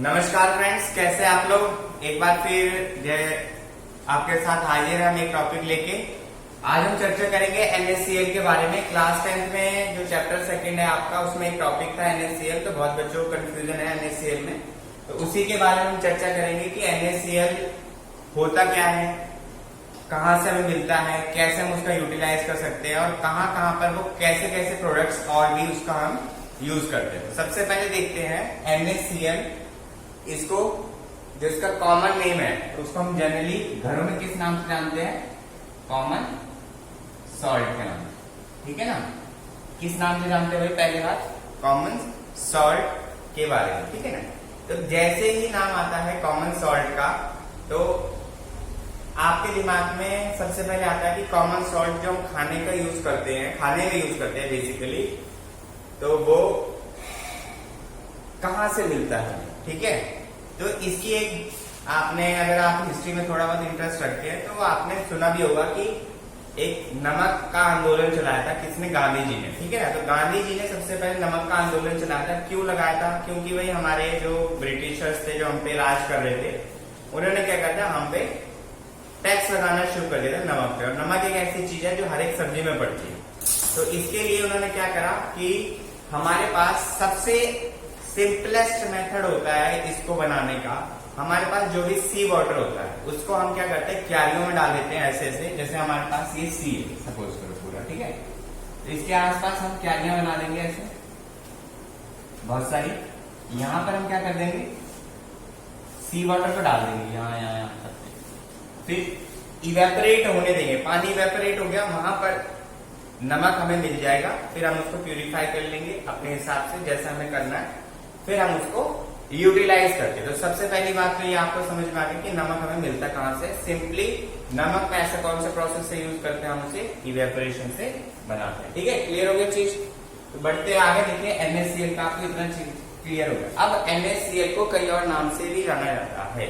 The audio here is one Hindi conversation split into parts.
नमस्कार फ्रेंड्स, कैसे आप लोग। एक बार फिर आपके साथ हाजिर हम एक टॉपिक लेके। आज हम चर्चा करेंगे NaCl के बारे में। क्लास 10th में जो चैप्टर सेकंड है आपका, उसमें एक टॉपिक था NaCl, तो बहुत बच्चों को कंफ्यूजन है NaCl में, तो उसी के बारे में हम चर्चा करेंगे कि NaCl होता क्या है, कहाँ से हमें मिलता है, कैसे हम उसका यूटिलाइज कर सकते हैं और कहाँ कहाँ पर वो कैसे कैसे प्रोडक्ट्स और भी उसका हम यूज करते हैं। सबसे पहले देखते हैं NaCl, इसको जो इसका कॉमन नेम है तो उसको हम जनरली घरों में किस नाम से जानते हैं? कॉमन सॉल्ट के नाम से, ठीक है ना। किस नाम से जानते हैं भाई? पहले बात कॉमन सॉल्ट के बारे में, ठीक है ना। तो जैसे ही नाम आता है कॉमन सॉल्ट का, तो आपके दिमाग में सबसे पहले आता है कि कॉमन सॉल्ट जो हम खाने का यूज करते हैं, खाने में यूज करते हैं बेसिकली, तो वो कहां से मिलता है, ठीक है। तो इसकी एक आपने, अगर आप हिस्ट्री में थोड़ा बहुत इंटरेस्ट रखते हैं तो आपने सुना भी होगा कि एक नमक का आंदोलन चलाया था। किसने? गांधी जी ने, ठीक है ना। तो गांधी जी ने सबसे पहले नमक का आंदोलन चलाया था। क्यों लगाया था? क्योंकि भाई हमारे जो ब्रिटिशर्स थे, जो हम पे राज कर रहे थे, उन्होंने क्या किया था, हम पे टैक्स लगाना शुरू कर दिया था नमक पे। और नमक एक ऐसी चीज है जो हर एक सब्जी में पड़ती है। तो इसके लिए उन्होंने क्या करा कि हमारे पास सबसे सिंपलेस्ट मेथड होता है इसको बनाने का। हमारे पास जो भी सी वाटर होता है उसको हम क्या करते हैं, क्यारियों में डाल देते हैं ऐसे ऐसे। जैसे हमारे पास ये सी है, सपोज करो पूरा, ठीक है। तो इसके आसपास हम क्यारियां बना देंगे ऐसे बहुत सारी। यहां पर हम क्या कर देंगे, सी वाटर को डाल देंगे यहाँ करते, फिर इवेपोरेट होने देंगे। पानी इवेपोरेट हो गया, वहां पर नमक हमें मिल जाएगा। फिर हम उसको प्यूरिफाई कर लेंगे अपने हिसाब से, जैसा हमें करना है, फिर हम उसको यूटिलाइज करते हैं। तो सबसे पहली बात तो ये आपको समझ में आ गई कि नमक हमें मिलता कहां से। सिंपली नमक में ऐसा कौन सा प्रोसेस से यूज करते हैं, हम उसे इवेपोरेशन से बनाते हैं, ठीक है। क्लियर हो गया चीज। तो बढ़ते आगे, देखिए NaCl का आपको इतना चीज क्लियर हो गया। अब NaCl को कई और नाम से भी जाना जाता है।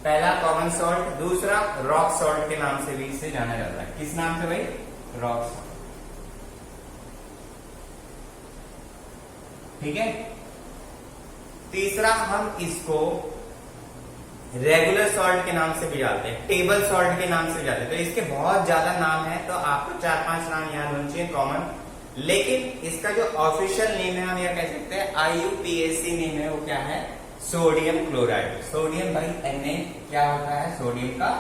पहला कॉमन सॉल्ट, दूसरा रॉक सॉल्ट के नाम से भी इसे जाना जाता है। किस नाम से भाई? रॉक सॉल्ट, ठीक है। तीसरा हम इसको रेगुलर सॉल्ट के नाम से भी जानते हैं, टेबल सॉल्ट के नाम से जानते हैं। तो इसके बहुत ज्यादा नाम है, तो आपको 4-5 नाम याद होने चाहिए कॉमन। लेकिन इसका जो ऑफिशियल नेम है, हम यह कह सकते हैं IUPAC नेम है, वो क्या है? Sodium chloride. सोडियम भाई Na क्या होता है? सोडियम का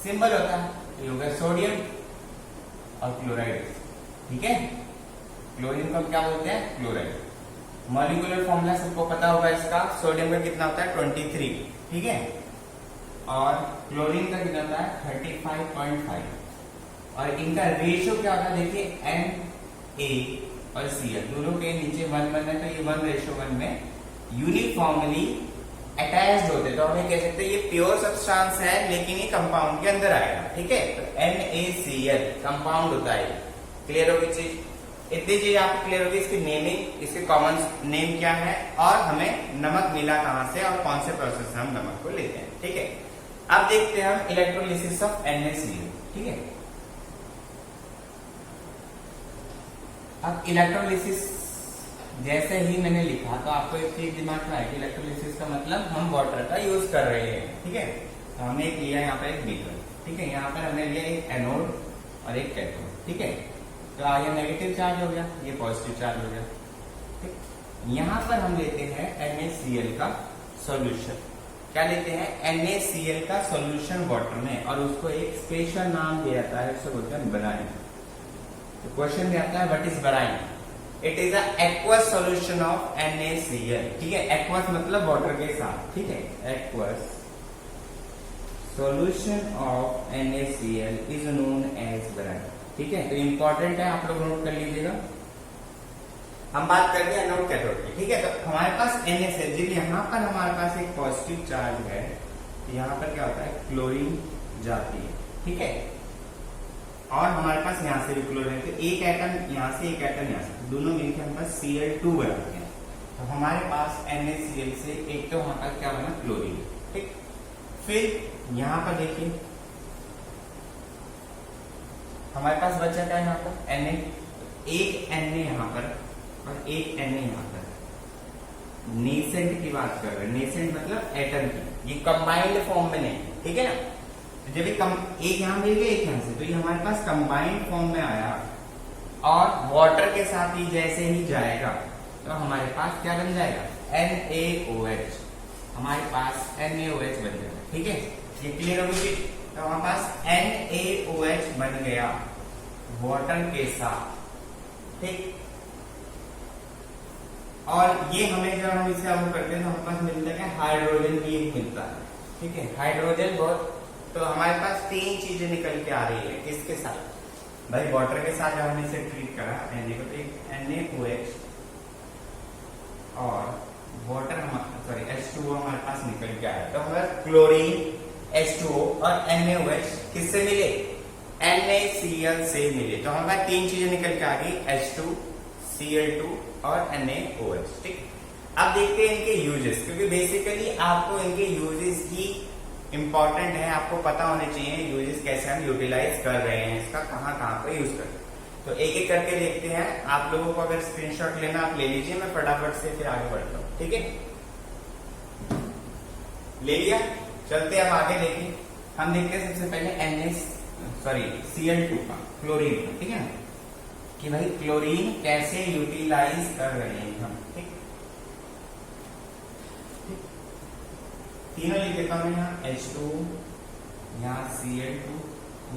सिंबल होता है, ये हो गया सोडियम और क्लोराइड, ठीक है। क्लोरीन को क्या बोलते हैं? क्लोराइड। मॉलिक्यूलर फॉर्मूला सबको पता होगा इसका। सोडियम का कितना होता है? 23, ठीक है। और क्लोरीन का कितना होता है? 35.5। और इनका रेशियो क्या होता है? देखिए Na और Cl दोनों के नीचे 1:1 है, तो ये 1:1 में यूनिफॉर्मली अटैच्ड होते हैं। तो हमें कह सकते हैं ये प्योर सब्सटेंस है, लेकिन ये कंपाउंड के अंदर आएगा, ठीक है। तो NaCl कंपाउंड होता है। क्लियर होगी चीज? इतनी चीज आपको क्लियर होगी। इसकी नेमिंग, इसके कॉमन नेम क्या है, और हमें नमक मिला कहां से और कौन से प्रोसेस से हम नमक को लेते हैं, ठीक है। अब देखते हैं हम इलेक्ट्रोलिसिस ऑफ NaCl, ठीक है। अब इलेक्ट्रोलिसिस जैसे ही मैंने लिखा, तो आपको एक चीज दिमाग में आएगी, इलेक्ट्रोलिसिस का मतलब हम वाटर का यूज कर रहे हैं, ठीक है। तो हमने एक लिया यहाँ पर एक बीकर, ठीक है। यहाँ पर हमने लिया एक एनोड और एक कैथोड, ठीक है। तो ये नेगेटिव चार्ज हो गया, ये पॉजिटिव चार्ज हो गया, ठीक। यहां पर हम लेते हैं NaCl का सॉल्यूशन। क्या लेते हैं? NaCl का सॉल्यूशन वाटर में, और उसको एक स्पेशल नाम दिया जाता है, उसको बोलते हैं बराइन। तो क्वेश्चन में आता है what is brine? It is aqueous solution of NaCl, ठीक है। एक्वस मतलब वाटर के साथ, ठीक है। Aqueous solution of NaCl is known as brine, ठीक है। तो इंपॉर्टेंट है, आप लोग नोट कर लीजिएगा। हम बात कर रहे हैं एनोड कैथोड की, ठीक है। तो हमारे पास NaCl, जब यहाँ पर हमारे पास एक पॉजिटिव चार्ज है, तो यहाँ पर क्या होता है? क्लोरीन जाती है, ठीक है। और हमारे पास यहाँ से भी क्लोरीन, तो एक एटम यहाँ से, एक एटम यहाँ से, दोनों मिलकर हमारे पास Cl2 बनाते हैं। तो हमारे पास NaCl से एक तो वहां पर क्या बना? क्लोरीन, ठीक। फिर यहाँ पर देखिए हमारे पास बचा क्या है? यहाँ पर Na, एक Na यहाँ पर और एक Na यहाँ पर। नेसेंट की बात कर रहे हैं, नेसेंट मतलब एटम की, ये कंबाइंड फॉर्म में नहीं, ठीक है ना। तो जब एक यहाँ मिल गया एक यहाँ से, तो ये हमारे पास कंबाइंड फॉर्म में आया और वाटर के साथ ही जैसे ही जाएगा तो हमारे पास क्या बन जाएगा, NaOH, हमारे पास NaOH बन जाएगा, ठीक है। ये क्लियर होगी, तो हमारे पास NaOH बन गया वाटर के साथ, ठीक। और ये हमें जब हम इसे अलग करते हैं तो हमारे पास मिलता है हाइड्रोजन भी एक मिलता है, ठीक है। हाइड्रोजन बहुत, तो हमारे पास तीन चीजें निकल के आ रही है, किसके साथ भाई, वाटर के साथ जब हमने इसे ट्रीट करा Na को, तो एक NaOH और वाटर सॉरी H2O हमारे पास निकल के आया, तो हमारे क्लोरीन H2O और NaOH किससे मिले, NaCl से मिले, तो हमारे तीन चीजें निकल के आ गई, H2, Cl2 और NaOH, ठीक। अब देखते हैं इनके यूजेस, क्योंकि बेसिकली आपको इनके यूजेस ही इंपॉर्टेंट है, आपको पता होने चाहिए यूजेस कैसे हम यूटिलाइज कर रहे हैं, इसका कहाँ कहाँ पे यूज कर रहे हैं। तो एक एक करके देखते हैं, आप लोगों को अगर स्क्रीनशॉट लेना आप ले लीजिए, मैं फटाफट से फिर आगे बढ़ता हूँ, ठीक है। ले लिया, चलते हैं अब आगे देखिए। हम देखते हैं सबसे पहले Cl2 का, क्लोरीन का, ठीक है ना, कि भाई क्लोरीन कैसे यूटिलाइज कर रहे हैं हम, ठीक। तीनों लिख देता हूं यहाँ, H2 यहाँ Cl2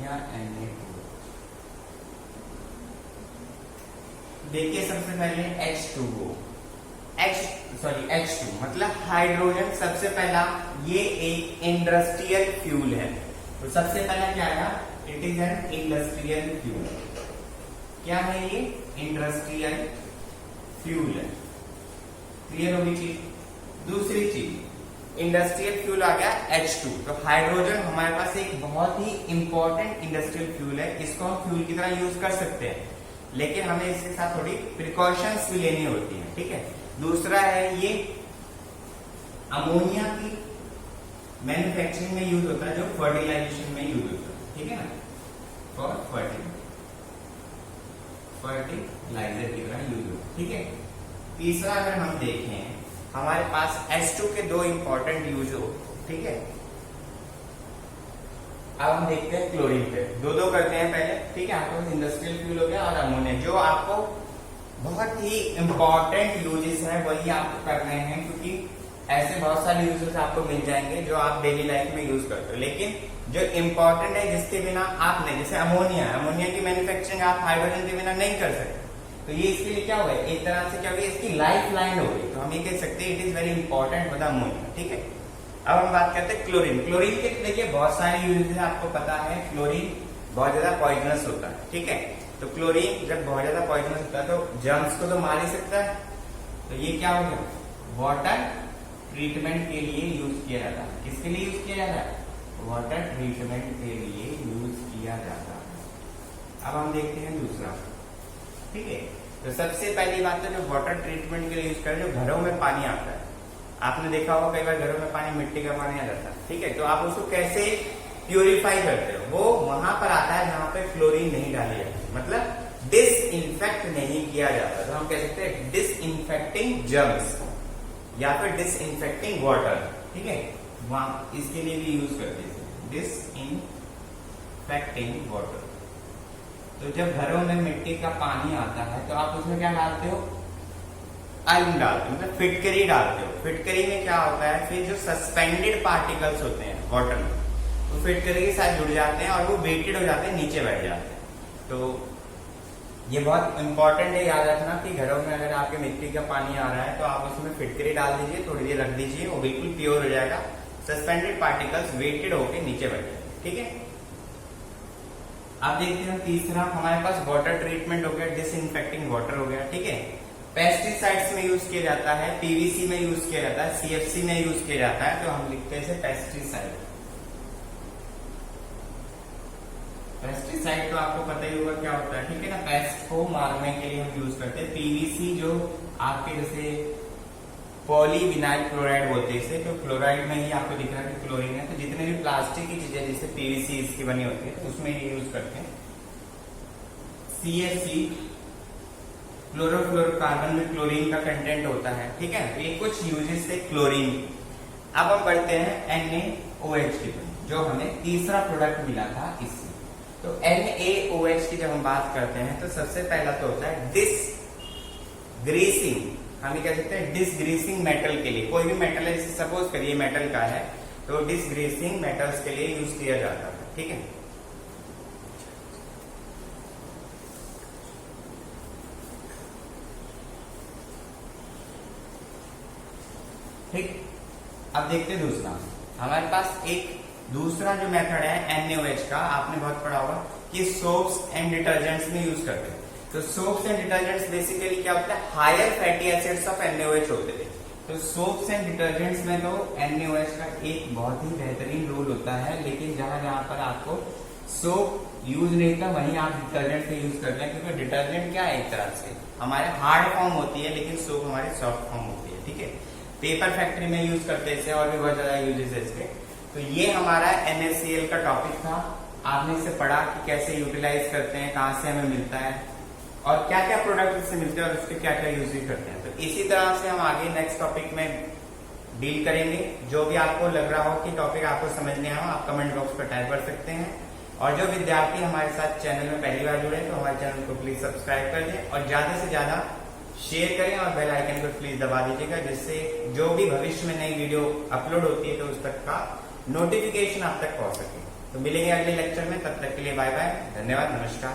यहाँ Na2। देखिए सबसे पहले H2 मतलब हाइड्रोजन, सबसे पहला ये एक इंडस्ट्रियल फ्यूल है, तो सबसे पहला क्या आया, it is an industrial fuel. क्या है ये, इंडस्ट्रियल फ्यूल है, क्लियर होगी चीज। दूसरी चीज, इंडस्ट्रियल फ्यूल आ गया H2, तो हाइड्रोजन हमारे पास एक बहुत ही इंपॉर्टेंट इंडस्ट्रियल फ्यूल है, इसको हम फ्यूल की तरह यूज कर सकते हैं, लेकिन हमें इसके साथ थोड़ी प्रिकॉशंस भी लेनी होती है, ठीक है। दूसरा है ये अमोनिया की मैन्युफैक्चरिंग में यूज होता है, जो फर्टिलाइजेशन में यूज होता है, ठीक है ना, फॉर फर्टिलाइजर की तरह यूज होता है, ठीक है। तीसरा अगर हम देखें, हमारे पास H2 के दो इंपॉर्टेंट यूज हो, ठीक है। अब हम देखते हैं क्लोरीन पे, दो करते हैं पहले, ठीक है। आपको इंडस्ट्रियल फ्यूल हो गया और अमोनिया, जो आपको बहुत ही इंपॉर्टेंट यूजेस है वही आपको करने हैं, क्योंकि ऐसे बहुत सारे यूजेस आपको मिल जाएंगे जो आप डेली लाइफ में यूज करते हो, लेकिन जो इंपॉर्टेंट है जिसके बिना आप नहीं, जैसे अमोनिया की मैन्युफैक्चरिंग आप हाइड्रोजन के बिना नहीं कर सकते, तो ये इसके लिए क्या हुआ, एक तरह से क्या हुआ, इसकी लाइफ लाइन हो गई, तो हम ये कह सकते हैं it is very important for the ammonia, ठीक है। अब हम बात करते हैं क्लोरीन के देखिए बहुत सारे यूजेस है, आपको पता है क्लोरीन बहुत ज्यादा पॉइजनस होता है, ठीक है। तो क्लोरीन जब बहुत ज्यादा पॉइजनस होता है तो जर्म्स को तो मार ही सकता है, तो ये क्या हो गया, वाटर ट्रीटमेंट के लिए यूज किया जाता है। किसके लिए यूज किया जाता है, वाटर ट्रीटमेंट के लिए यूज किया जाता है। अब हम देखते हैं दूसरा, ठीक है। तो सबसे पहली बात है, जो वाटर ट्रीटमेंट के लिए यूज करें, जो घरों में पानी आता है, आपने देखा होगा कई बार घरों में पानी, मिट्टी का पानी आ जाता है, ठीक है। तो आप उसको कैसे प्यूरिफाई करते हो, वो वहां पर आता है जहां पे क्लोरीन नहीं डाली जाती, मतलब डिसइंफेक्ट नहीं किया जाता, तो हम कह सकते हैं डिसइंफेक्टिंग जर्म्स या फिर डिसइंफेक्टिंग वाटर, ठीक है। वहां इसके लिए भी यूज करते हैं डिसइंफेक्टिंग वाटर। तो जब घरों में मिट्टी का पानी आता है तो आप उसमें क्या डालते हो, आयरन डालते हो, मतलब फिटकरी डालते हो। फिटकरी में क्या होता है, फिर जो सस्पेंडेड पार्टिकल्स होते हैं वाटर में, वो फिटकरी के साथ जुड़ जाते हैं और वो वेटेड हो जाते हैं, नीचे बैठ जाते हैं। तो ये बहुत इंपॉर्टेंट है, याद रखना कि घरों में अगर आपके मिट्टी का पानी आ रहा है तो आप उसमें फिटकरी डाल दीजिए, थोड़ी देर रख दीजिए, वो बिल्कुल प्योर हो जाएगा, सस्पेंडेड पार्टिकल्स वेटेड होकर नीचे बैठ जाएंगे, ठीक है। अब देखते हैं तीसरा, हमारे पास वाटर ट्रीटमेंट हो गया, डिसइंफेक्टिंग वाटर हो गया, ठीक है। पेस्टिसाइड्स में यूज किया जाता है, पीवीसी में यूज किया जाता है, सीएफसी में यूज किया जाता है, तो हम लिखते हैं पेस्टिसाइड। पेस्टिसाइड तो आपको पता ही होगा क्या होता है, ठीक है ना, पेस्ट को मारने के लिए हम यूज करते हैं। पीवीसी जो आपके जैसे पॉलीविनाइल क्लोराइड बोलते हैं इसे, तो क्लोराइड में ही आपको दिख रहा है कि क्लोरीन है, तो जितने भी प्लास्टिक की चीजें जैसे पीवीसी इसकी बनी होती है तो उसमें ये यूज करते हैं। सीएफसी क्लोरोफ्लोरोकार्बन में क्लोरीन का कंटेंट होता है, ठीक है। तो ये कुछ यूजेस है क्लोरीन। अब हम बढ़ते हैं NaOH की तरफ, जो हमें तीसरा प्रोडक्ट मिला था इससे। तो NaOH की जब हम बात करते हैं तो सबसे पहला तो होता है डिसग्रीसिंग, हम कह सकते हैं डिसग्रीसिंग मेटल के लिए। कोई भी मेटल है, जैसे सपोज करिए मेटल का है, तो डिसग्रीसिंग मेटल्स के लिए यूज किया जाता है, ठीक है। ठीक, अब देखते हैं दूसरा। हमारे पास एक दूसरा जो मेथड है NaOH का, आपने बहुत पढ़ा होगा कि सोप्स एंड डिटर्जेंट्स में यूज करते हैं। तो सोप्स एंड डिटर्जेंट्स बेसिकली क्या होता है, higher fatty acids of NaOH होते थे। तो सोप्स एंड डिटर्जेंट्स में तो NaOH का एक बहुत ही बेहतरीन रोल होता है, लेकिन जहां जहां पर आपको सोप यूज नहीं था वहीं आप डिटर्जेंट से यूज करते हैं, क्योंकि डिटर्जेंट क्या है, एक तरह से हमारे हार्ड फॉर्म होती है, लेकिन सोप हमारी सॉफ्ट फॉर्म होती है, ठीक है। पेपर फैक्ट्री में यूज करते हैं इसे, और भी बहुत ज्यादा यूजेस है इसके। तो ये हमारा NaCl का टॉपिक था। आपने इसे पढ़ा कि कैसे यूटिलाइज करते हैं, कहाँ से हमें मिलता है, और क्या क्या प्रोडक्ट इससे मिलते हैं, और उसके क्या क्या यूज करते हैं। तो इसी तरह से हम आगे नेक्स्ट टॉपिक में डील करेंगे। जो भी आपको लग रहा हो कि टॉपिक आपको समझ नहीं आया, आप कमेंट बॉक्स पर टाइप कर सकते हैं। और जो विद्यार्थी हमारे साथ चैनल में पहली बार जुड़े तो हमारे चैनल को प्लीज सब्सक्राइब कर दें, और ज्यादा से ज्यादा शेयर करें, और बेल आइकन को प्लीज दबा दीजिएगा, जिससे जो भी भविष्य में नई वीडियो अपलोड होती है तो उस तक का नोटिफिकेशन आप तक पहुंच सके। तो मिलेंगे अगले लेक्चर में, तब तक के लिए बाय बाय, धन्यवाद, नमस्कार।